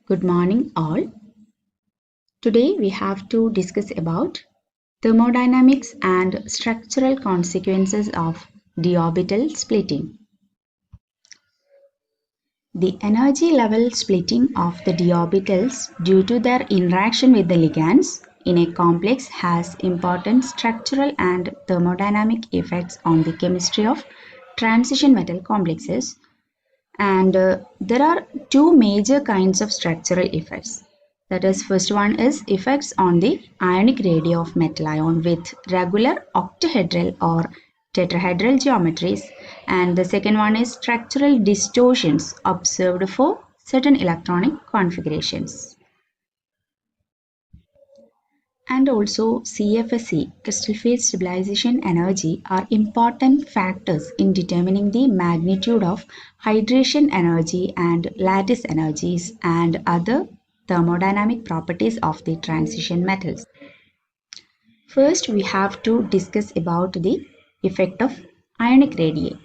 Good morning all. Today we have to discuss about thermodynamics and structural consequences of d orbital splitting. The energy level splitting of the d orbitals due to their interaction with the ligands in a complex has important structural and thermodynamic effects on the chemistry of transition metal complexes. And there are two major kinds of structural effects. That is, first one is effects on the ionic radii of metal ion with regular octahedral or tetrahedral geometries, and the second one is structural distortions observed for certain electronic configurations. And also CFSE, crystal phase stabilization energy, are important factors in determining the magnitude of hydration energy and lattice energies and other thermodynamic properties of the transition metals. First, we have to discuss about the effect of ionic radii.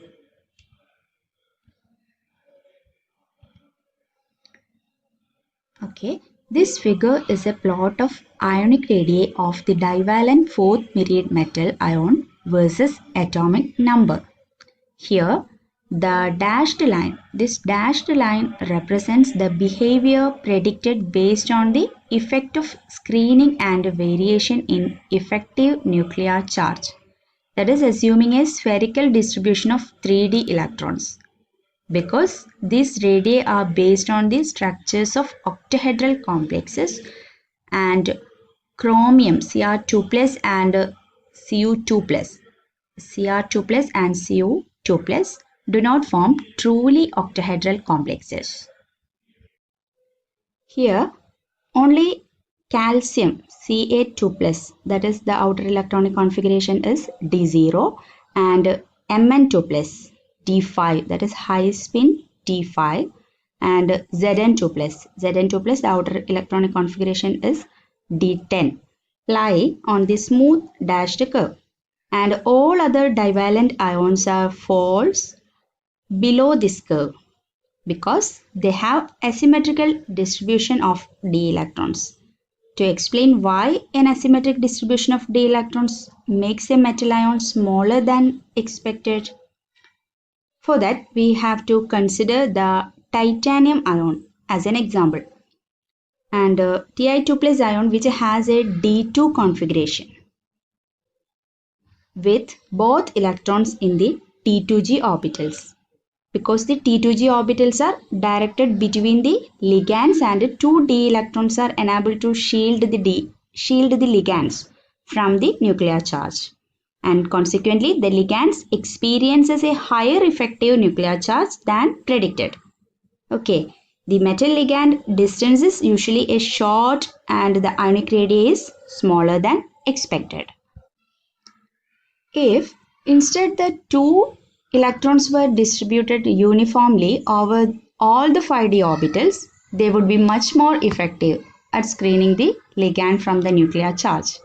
Okay, this figure is a plot of ionic radii of the divalent fourth myriad metal ion versus atomic number. Here, this dashed line represents the behavior predicted based on the effect of screening and variation in effective nuclear charge. That is assuming a spherical distribution of 3d electrons. Because these radii are based on the structures of octahedral complexes and chromium Cr2 plus and Cu2 plus. Cr2 plus and Cu2 plus do not form truly octahedral complexes. Here only calcium Ca2 plus, that is the outer electronic configuration is D0, and Mn2 plus D5, that is high spin D5, and Zn2 plus, the outer electronic configuration is D10, lie on the smooth dashed curve, and all other divalent ions are false below this curve because they have asymmetrical distribution of d electrons. To explain why an asymmetric distribution of d electrons makes a metal ion smaller than expected, for that we have to consider the titanium ion as an example, and Ti2 plus ion which has a D2 configuration with both electrons in the T2g orbitals. Because the T2g orbitals are directed between the ligands and 2 d electrons are enabled to shield the ligands from the nuclear charge, and consequently the ligands experiences a higher effective nuclear charge than predicted. Okay, the metal ligand distance is usually a short and the ionic radii is smaller than expected. If instead the two electrons were distributed uniformly over all the 5d orbitals, they would be much more effective at screening the ligand from the nuclear charge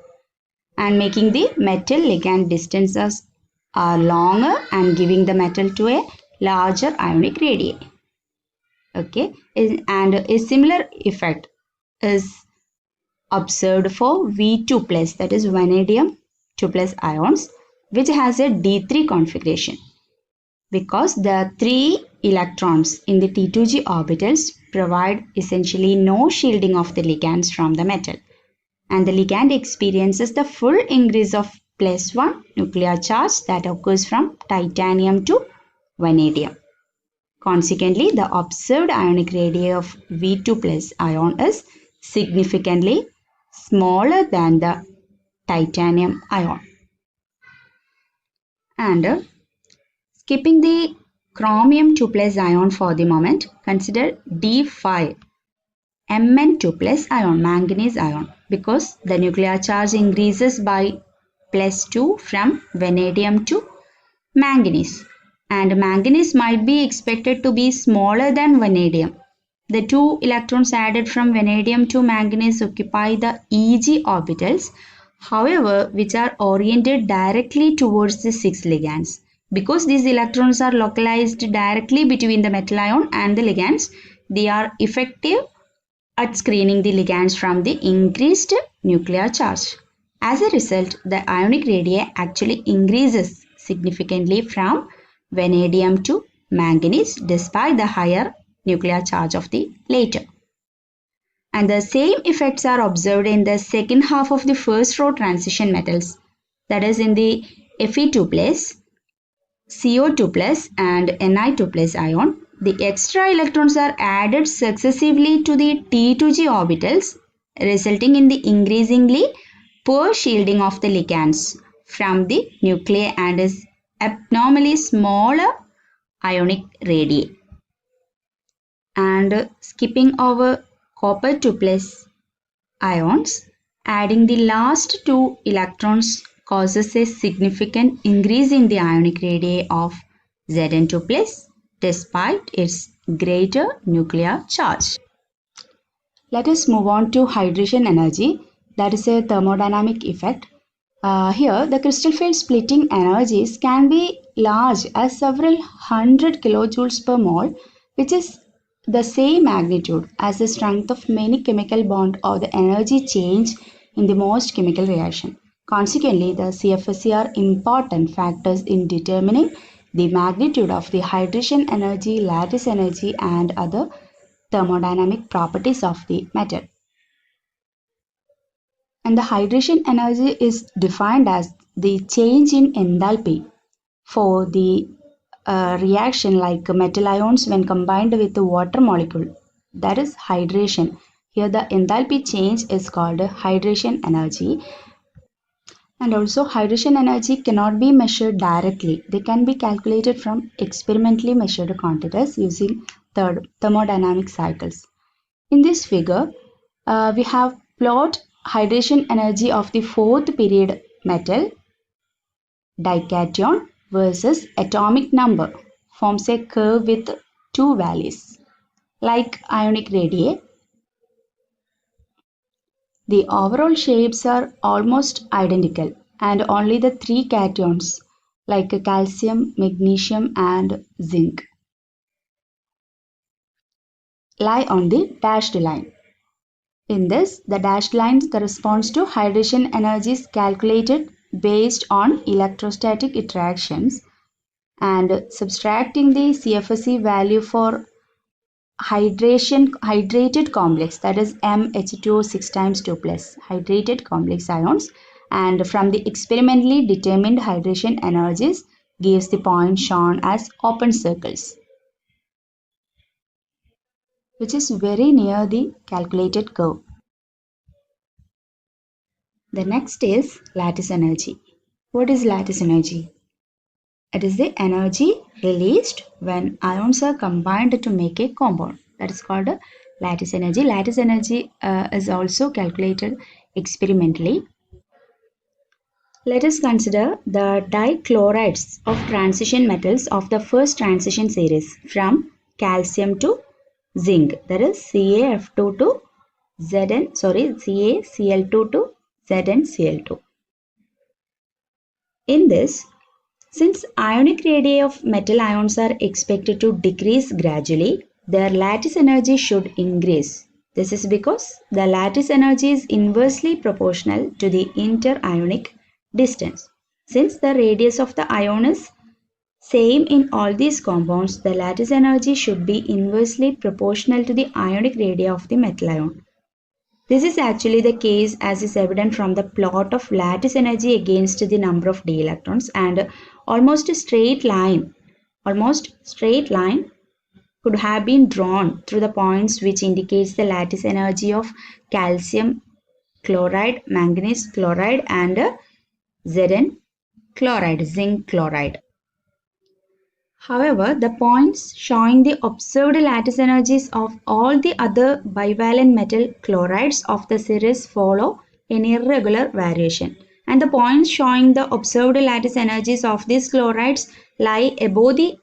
and making the metal ligand distances are longer and giving the metal to a larger ionic radii. Okay, and a similar effect is observed for V2 plus, that is vanadium 2 plus ions, which has a D3 configuration, because the 3 electrons in the T2g orbitals provide essentially no shielding of the ligands from the metal, and the ligand experiences the full increase of +1 nuclear charge that occurs from titanium to vanadium. Consequently, the observed ionic radii of V2 plus ion is significantly smaller than the titanium ion. And skipping the chromium 2 plus ion for the moment, consider D5 Mn2 plus ion, manganese ion, because the nuclear charge increases by +2 from vanadium to manganese, and manganese might be expected to be smaller than vanadium. The 2 electrons added from vanadium to manganese occupy the Eg orbitals, however, which are oriented directly towards the 6 ligands. Because these electrons are localized directly between the metal ion and the ligands, they are effective at screening the ligands from the increased nuclear charge. As a result, the ionic radii actually increases significantly from vanadium to manganese despite the higher nuclear charge of the later. And the same effects are observed in the second half of the first row transition metals, that is in the Fe2+, CO2+, and Ni2+ ion. The extra electrons are added successively to the T2G orbitals, resulting in the increasingly poor shielding of the ligands from the nuclei and is abnormally smaller ionic radii. And skipping over copper 2+ ions, adding the last two electrons causes a significant increase in the ionic radii of Zn2+ despite its greater nuclear charge. Let us move on to hydration energy, that is a thermodynamic effect. Here the crystal field splitting energies can be large as several hundred kilojoules per mole, which is the same magnitude as the strength of many chemical bond or the energy change in the most chemical reaction. Consequently, the CFSE are important factors in determining the magnitude of the hydration energy, lattice energy, and other thermodynamic properties of the metal. And the hydration energy is defined as the change in enthalpy for the reaction like metal ions when combined with the water molecule. That is hydration. Here the enthalpy change is called hydration energy. And also hydration energy cannot be measured directly. They can be calculated from experimentally measured quantities using thermodynamic cycles. In this figure, we have plot hydration energy of the fourth period metal dication versus atomic number, forms a curve with two valleys. Like ionic radii, the overall shapes are almost identical and only the three cations like calcium, magnesium and zinc lie on the dashed line. In this, the dashed line corresponds to hydration energies calculated based on electrostatic interactions, and subtracting the CFSE value for hydrated complex, that is MH2O 6 times 2 plus hydrated complex ions, and from the experimentally determined hydration energies gives the point shown as open circles, which is very near the calculated curve. The next is lattice energy. What is lattice energy? It is the energy released when ions are combined to make a compound. That is called lattice energy. Lattice energy is also calculated experimentally. Let us consider the dichlorides of transition metals of the first transition series from calcium to zinc. That is CaF2 to CaCl2 to ZnCl2. In this, since ionic radii of metal ions are expected to decrease gradually, their lattice energy should increase. This is because the lattice energy is inversely proportional to the inter-ionic distance. Since the radius of the ion is same in all these compounds, the lattice energy should be inversely proportional to the ionic radii of the metal ion. This is actually the case as is evident from the plot of lattice energy against the number of d electrons, and almost straight line could have been drawn through the points which indicates the lattice energy of calcium chloride, manganese chloride and Zn chloride, zinc chloride. However, the points showing the observed lattice energies of all the other bivalent metal chlorides of the series follow an irregular variation, and the points showing the observed lattice energies of these chlorides lie above the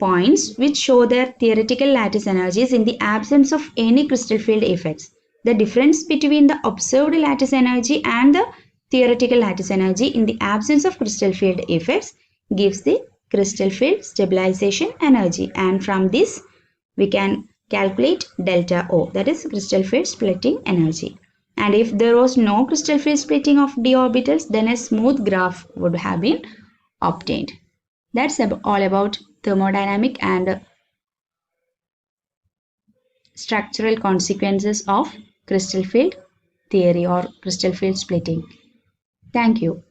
points which show their theoretical lattice energies in the absence of any crystal field effects. The difference between the observed lattice energy and the theoretical lattice energy in the absence of crystal field effects gives the crystal field stabilization energy, and from this we can calculate delta O, that is crystal field splitting energy. And if there was no crystal field splitting of d orbitals, then a smooth graph would have been obtained. That's all about thermodynamic and structural consequences of crystal field theory or crystal field splitting. Thank you.